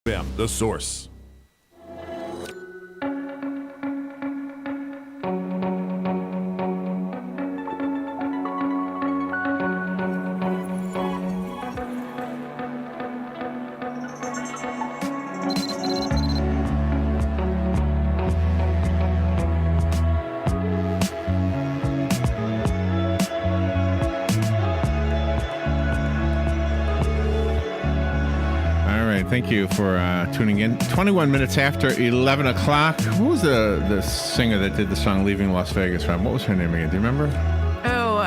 The Source. Thank you for tuning in. 21 minutes after 11 o'clock. Who was the singer that did the song Leaving Las Vegas from? What was her name again? Do you remember? Oh,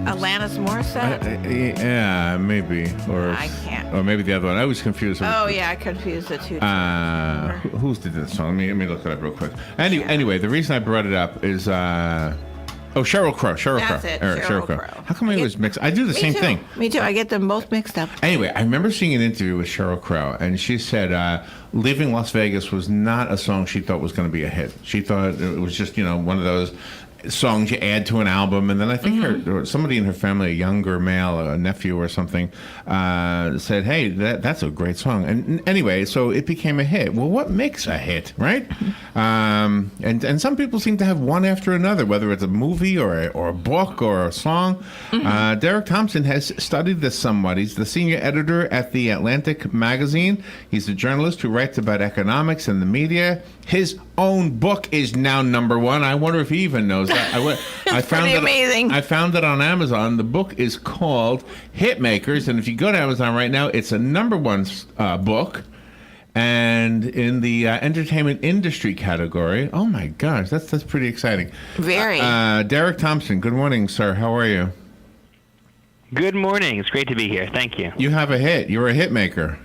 Alanis Morissette? Yeah, maybe. Or I can't. Or maybe the other one. I was confused. Oh, yeah, I confused the two. Who did this song? Let me look it up real quick. Anyway, the reason I brought it up is... Sheryl Crow. That's it, Sheryl Crow. How come I always mix? I do the same thing. Me too. I get them both mixed up. Anyway, I remember seeing an interview with Sheryl Crow, and she said Leaving Las Vegas was not a song she thought was going to be a hit. She thought it was just, one of those songs you add to an album. And then I think somebody in her family, a younger male, a nephew or something, said, hey, that's a great song. And anyway, so it became a hit. Well, what makes a hit, right? And some people seem to have one after another, whether it's a movie or a book or a song. Derek Thompson has studied this somewhat. He's the senior editor at The Atlantic magazine. He's a journalist who writes about economics and the media. His own book is now #1. I wonder if he even knows that. I found pretty amazing. I found it on Amazon. The book is called Hitmakers, and if you go to Amazon right now, it's a #1 book. And in the entertainment industry category, oh my gosh, that's pretty exciting. Very. Derek Thompson, good morning, sir. How are you? Good morning. It's great to be here. Thank you. You have a hit. You're a hit maker.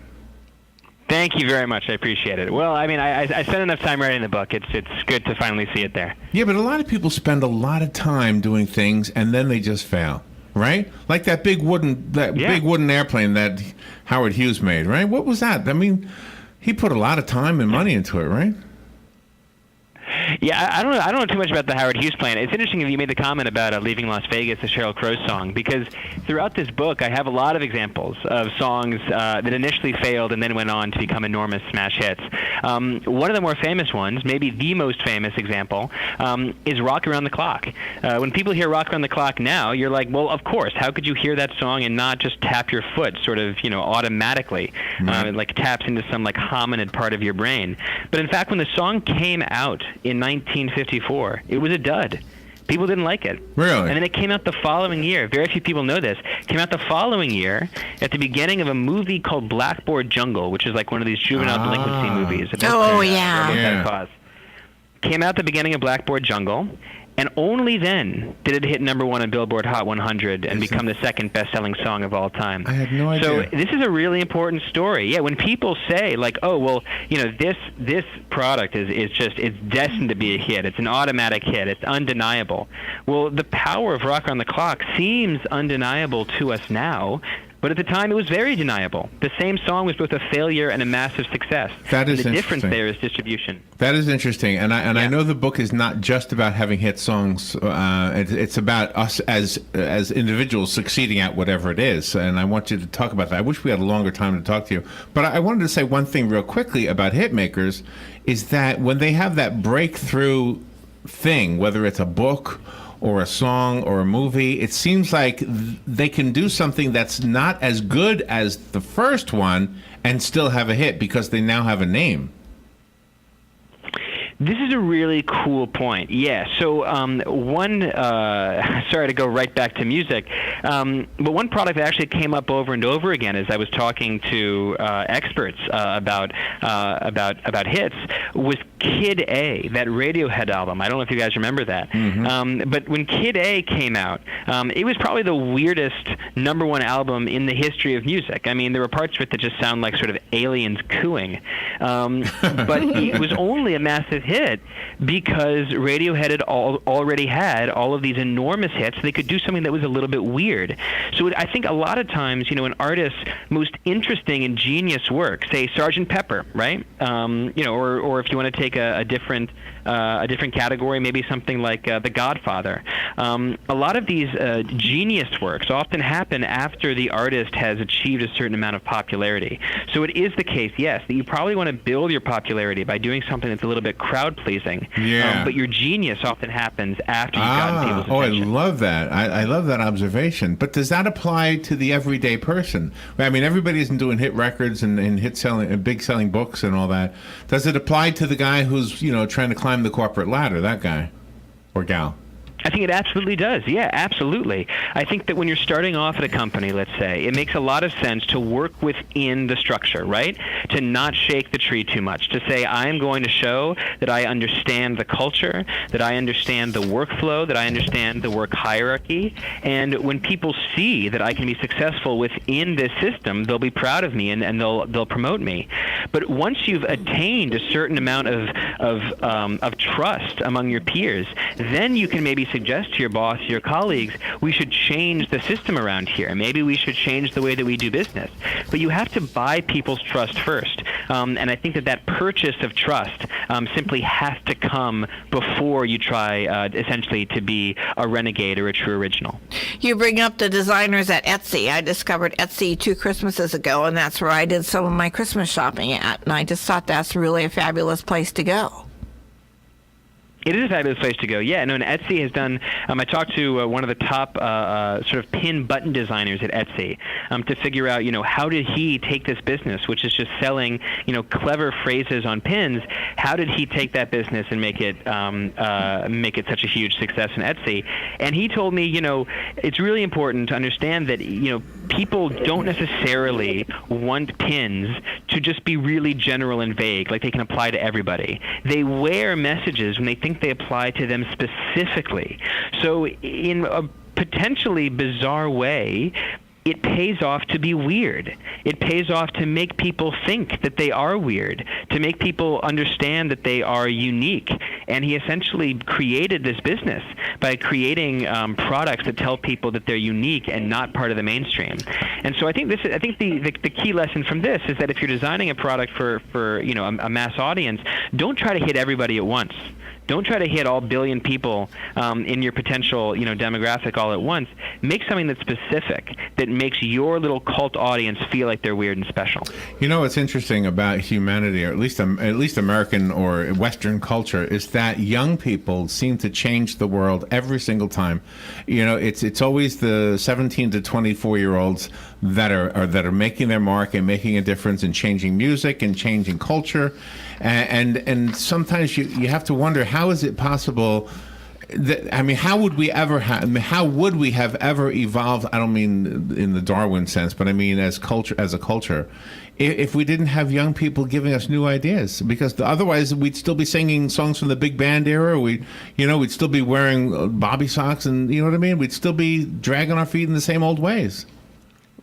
Thank you very much. I appreciate it. Well, I mean, I spent enough time writing the book. It's good to finally see it there. Yeah, but a lot of people spend a lot of time doing things and then they just fail, right? Like that big wooden airplane that Howard Hughes made, right? What was that? I mean, he put a lot of time and money into it, right? Yeah, I don't know too much about the Howard Hughes plan. It's interesting that you made the comment about Leaving Las Vegas, the Sheryl Crow song, because throughout this book, I have a lot of examples of songs that initially failed and then went on to become enormous smash hits. One of the more famous ones, maybe the most famous example, is Rock Around the Clock. When people hear Rock Around the Clock now, you're like, well, of course, how could you hear that song and not just tap your foot sort of, automatically? It like taps into some like hominid part of your brain. But in fact, when the song came out in 1954, it was a dud. People didn't like it. Really? And then it came out the following year. Very few people know this. It came out the following year at the beginning of a movie called Blackboard Jungle, which is like one of these juvenile delinquency movies. Oh, yeah. Cause. Came out at the beginning of Blackboard Jungle, and only then did it hit '1 on Billboard Hot 100 and become the second best-selling song of all time. I had no idea. So this is a really important story. Yeah, when people say like, "Oh, well, this product is just it's destined to be a hit. It's an automatic hit. It's undeniable." Well, the power of Rock Around the Clock seems undeniable to us now. But at the time, it was very deniable. The same song was both a failure and a massive success. That is the interesting. difference there is distribution. That is interesting, and I know the book is not just about having hit songs. It's about us as individuals succeeding at whatever it is, and I want you to talk about that. I wish we had a longer time to talk to you, but I wanted to say one thing real quickly about hit makers is that when they have that breakthrough thing, whether it's a book or a song or a movie, it seems like they can do something that's not as good as the first one and still have a hit because they now have a name. This is a really cool point. Yeah. So sorry to go right back to music, but one product that actually came up over and over again as I was talking to experts about hits was Kid A, that Radiohead album. I don't know if you guys remember that. Mm-hmm. But when Kid A came out, it was probably the weirdest #1 album in the history of music. I mean, there were parts of it that just sound like sort of aliens cooing. But it was only a massive hit because Radiohead had already had all of these enormous hits. They could do something that was a little bit weird. So I think a lot of times, an artist's most interesting and genius work, say Sgt. Pepper, right? Or if you want to take a different category, maybe something like The Godfather. A lot of these genius works often happen after the artist has achieved a certain amount of popularity. So it is the case, yes, that you probably want to build your popularity by doing something that's a little bit crowd-pleasing. Yeah. But your genius often happens after you've gotten people's attention. I love that. I love that observation. But does that apply to the everyday person? I mean, everybody isn't doing hit records and hit selling and big selling books and all that. Does it apply to the guy who's trying to climb the corporate ladder? That guy or gal? I think it absolutely does. Yeah, absolutely. I think that when you're starting off at a company, let's say, it makes a lot of sense to work within the structure, right? To not shake the tree too much. To say, I am going to show that I understand the culture, that I understand the workflow, that I understand the work hierarchy. And when people see that I can be successful within this system, they'll be proud of me and they'll promote me. But once you've attained a certain amount of trust among your peers, then you can maybe suggest to your boss, your colleagues, we should change the system around here. Maybe we should change the way that we do business. But you have to buy people's trust first. And I think that purchase of trust simply has to come before you try essentially to be a renegade or a true original. You bring up the designers at Etsy. I discovered Etsy 2 Christmases ago, and that's where I did some of my Christmas shopping at. And I just thought that's really a fabulous place to go. It is a fabulous place to go. Yeah, no, and Etsy has done. I talked to one of the top sort of pin button designers at Etsy to figure out, how did he take this business, which is just selling, clever phrases on pins. How did he take that business and make it such a huge success in Etsy? And he told me, it's really important to understand that, people don't necessarily want pins to just be really general and vague, like they can apply to everybody. They wear messages when they think they apply to them specifically. So in a potentially bizarre way, it pays off to be weird. It pays off to make people think that they are weird, to make people understand that they are unique. And he essentially created this business by creating products that tell people that they're unique and not part of the mainstream. And so I think the key lesson from this is that if you're designing a product for a mass audience, don't try to hit everybody at once. Don't try to hit all billion people in your potential, demographic all at once. Make something that's specific, that makes your little cult audience feel like they're weird and special. What's interesting about humanity, or at least American or Western culture, is that young people seem to change the world every single time. It's always the 17 to 24-year-olds that are making their mark and making a difference and changing music and changing culture. And sometimes you have to wonder, how is it possible that, how would we have ever evolved? I don't mean in the Darwin sense, but I mean as a culture, if we didn't have young people giving us new ideas, because otherwise we'd still be singing songs from the big band era. We'd still be wearing bobby socks, and we'd still be dragging our feet in the same old ways.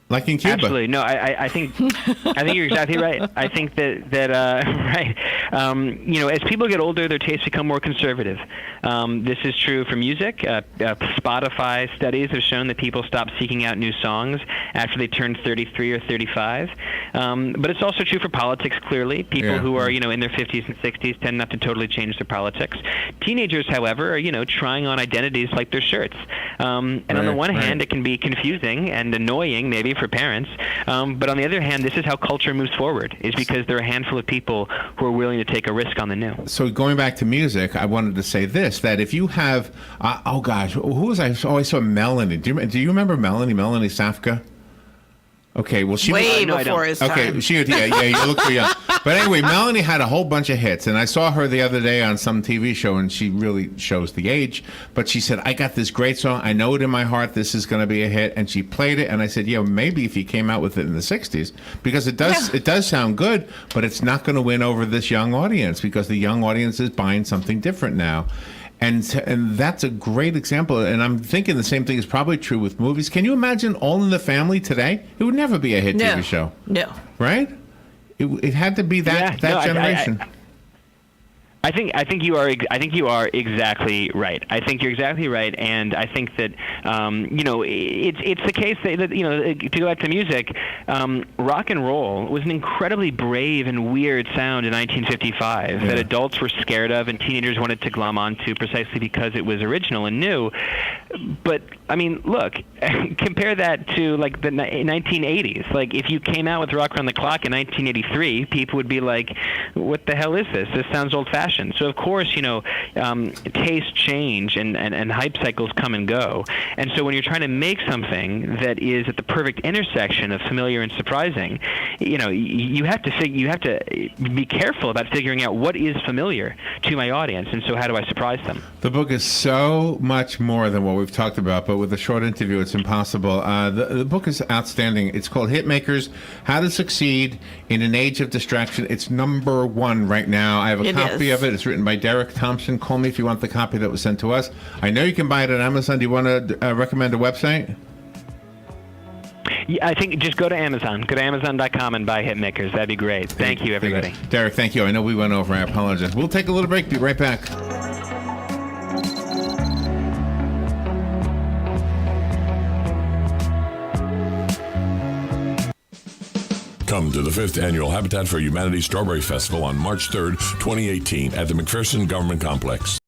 Like in Cuba. Absolutely. No, I think you're exactly right. I think that right. As people get older, their tastes become more conservative. This is true for music. Spotify studies have shown that people stop seeking out new songs after they turn 33 or 35. But it's also true for politics, clearly. People who are, in their 50s and 60s tend not to totally change their politics. Teenagers, however, are, trying on identities like their shirts. And on the one hand, it can be confusing and annoying, maybe, for parents. But on the other hand, this is how culture moves forward, is because there are a handful of people who are willing to take a risk on the new. So going back to music, I wanted to say this, that if you have, who was I? Oh, I saw Melanie. Do you remember Melanie Safka? Okay, well, she way before his time. Okay, you look pretty young. But anyway, Melanie had a whole bunch of hits, and I saw her the other day on some TV show, and she really shows the age. But she said, "I got this great song. I know it in my heart. This is going to be a hit." And she played it, and I said, "Yeah, maybe if you came out with it in the '60s, because it does sound good, but it's not going to win over this young audience because the young audience is buying something different now." And that's a great example. And I'm thinking the same thing is probably true with movies. Can you imagine All in the Family today? It would never be a hit TV show. No. Right? It had to be that generation. I think you are exactly right. I think you're exactly right, and I think that it's the case that to go back to music, rock and roll was an incredibly brave and weird sound in 1955 that adults were scared of and teenagers wanted to glom onto precisely because it was original and new. But I mean, look, compare that to like the 1980s. Like if you came out with Rock Around the Clock in 1983, people would be like, "What the hell is this? This sounds old-fashioned." So of course, tastes change and hype cycles come and go. And so when you're trying to make something that is at the perfect intersection of familiar and surprising, you have to be careful about figuring out what is familiar to my audience, and so how do I surprise them? The book is so much more than what we've talked about, but with a short interview, it's impossible. The book is outstanding. It's called Hitmakers: How to Succeed in an Age of Distraction. It's #1 right now. I have a copy of it. It's written by Derek Thompson. Call me if you want the copy that was sent to us. I know you can buy it on Amazon. Do you want to recommend a website? Yeah, I think just go to Amazon. Go to Amazon.com and buy Hitmakers. That'd be great. Thank you, everybody. Derek, thank you. I know we went over. I apologize. We'll take a little break. Be right back. Come to the 5th Annual Habitat for Humanity Strawberry Festival on March 3rd, 2018 at the McPherson Government Complex.